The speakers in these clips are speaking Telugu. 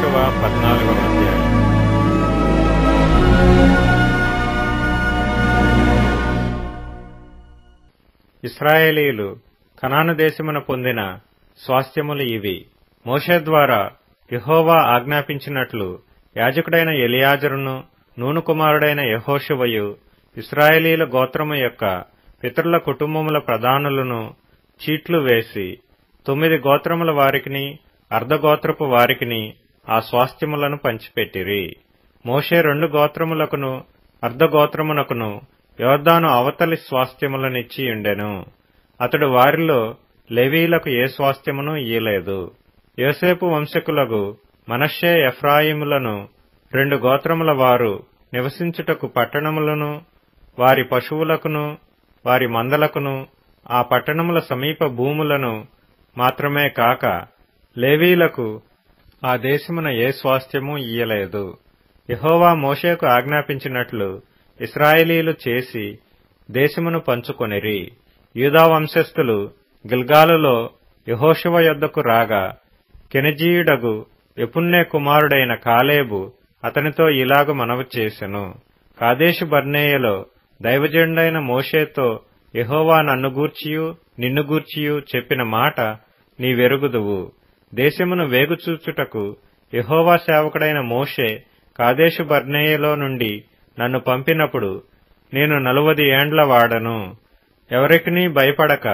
యెహోషువ 14వ అధ్యాయం. ఇశ్రాయేలీయులు కనాను దేశమున పొందిన స్వాస్థ్యములు ఇవి. మోషే ద్వారా యెహోవా ఆజ్ఞాపించినట్లు యాజకుడైన ఎలియాజరును నూను కుమారుడైన యెహోషువయు ఇశ్రాయేలీయుల గోత్రము యొక్క పితరుల కుటుంబముల ప్రధానులను చీట్లు వేసి 9 గోత్రముల వారికిని అర్ధగోత్రపు వారికిని ఆ స్వాస్థ్యములను పంచిపెట్టిరి. మోషే 2 గోత్రములకును అర్ధగోత్రమునకును యొర్దాను అవతలి స్వాస్థ్యములనిచ్చియుండెను. అతడు వారిలో లేవీయులకు ఏ స్వాస్థ్యమును ఇయ్యలేదు. యోసేపు వంశకులకు మనష్షే ఎఫ్రాయిములను 2 గోత్రముల వారు నివసించుటకు పట్టణములను వారి పశువులకును వారి మందలకును ఆ పట్టణముల సమీప భూములను మాత్రమే కాక లేవీయులకు ఆ దేశమున ఏ స్వాస్థ్యము ఇయ్యలేదు. యెహోవా మోషేకు ఆజ్ఞాపించినట్లు ఇశ్రాయేలీయులు చేసి దేశమును పంచుకొనిరి. యూదా వంశస్థులు గిల్గాలులో యెహోషువ యొద్దకు రాగా కెనజీయుడగు యెఫున్నె కుమారుడైన కాలేబు అతనితో ఇలాగు మనవి చేసెను. కాదేషు బర్నేయలో దైవజనుడైన మోషేతో యెహోవా నన్ను గూర్చియు నిన్ను గూర్చియు చెప్పిన మాట నీవెరుగుదువు. దేశమును వేగుచూచుటకు యెహోవా సేవకుడైన మోషే కాదేషు బర్నేయలో నుండి నన్ను పంపినప్పుడు నేను 40 ఏండ్ల వాడను. ఎవరికినీ భయపడక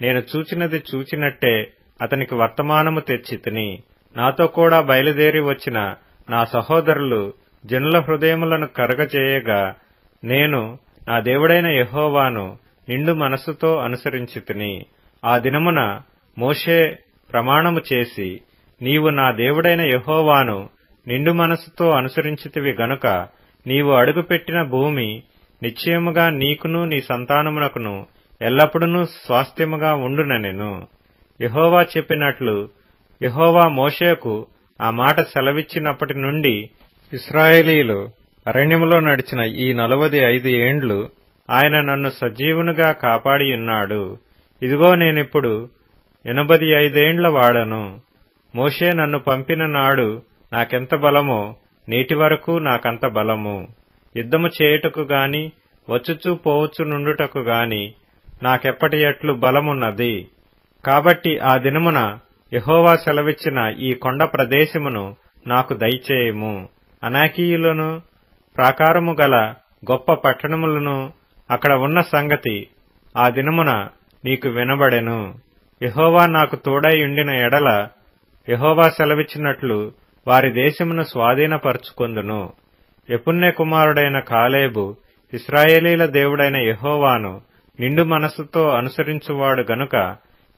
నేను చూచినది చూచినట్టే అతనికి వర్తమానము తెచ్చితిని. నాతో కూడా బయలుదేరి వచ్చిన నా సహోదరులు జనుల హృదయములను కరగజేయగా నేను నా దేవుడైన యెహోవాను నిండు మనస్సుతో అనుసరించితిని. ఆ దినమున మోషే ప్రమాణము చేసి, నీవు నా దేవుడైన యెహోవాను నిండు మనస్సుతో అనుసరించితివి గనుక నీవు అడుగుపెట్టిన భూమి నిశ్చయముగా నీకును నీ సంతానమునకును ఎల్లప్పుడూ స్వాస్థ్యముగా ఉండుననెను. యెహోవా చెప్పినట్లు యెహోవా మోషేకు ఆ మాట సెలవిచ్చినప్పటి నుండి ఇశ్రాయేలీయులు అరణ్యములో నడిచిన ఈ 45 ఏండ్లు ఆయన నన్ను సజీవునిగా కాపాడియున్నాడు. ఇదిగో నేనిప్పుడు 85 ఏండ్ల వాడను. మోషే నన్ను పంపిన నాడు నాకెంత బలమో నేటి వరకు నాకంత బలము. యుద్ధము చేయుటకు గాని వచ్చుచూ పోవచ్చు నుండుటకు గాని నాకెప్పటి ఎట్లు బలమున్నది. కాబట్టి ఆ దినమున యెహోవా సెలవిచ్చిన ఈ కొండ ప్రదేశమును నాకు దయచేయము. అనాకీయులను ప్రాకారము గల గొప్ప పట్టణములను అక్కడ ఉన్న సంగతి ఆ దినమున నీకు వినబడెను. యెహోవా నాకు తోడై ఉండిన ఎడల యెహోవా సెలవిచ్చినట్లు వారి దేశమును స్వాధీనపరుచుకొందును. యెఫున్నె కుమారుడైన కాలేబు ఇశ్రాయేలీల దేవుడైన యెహోవాను నిండు మనస్సుతో అనుసరించువాడు గనుక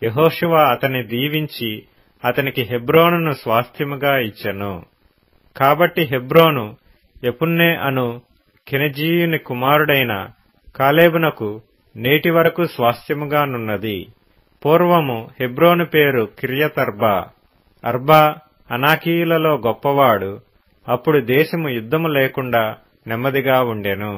యెహోషువ అతన్ని దీవించి అతనికి హెబ్రోనును స్వాస్థ్యముగా ఇచ్చెను. కాబట్టి హెబ్రోను యెఫున్నె అను కెనజీయుని కుమారుడైన కాలేబునకు నేటి వరకు స్వాస్థ్యముగానున్నది. పూర్వము హెబ్రోను పేరు కిర్యతర్బా. అర్బా అనాకీయులలో గొప్పవాడు. అప్పుడు దేశము యుద్ధము లేకుండా నెమ్మదిగా ఉండెను.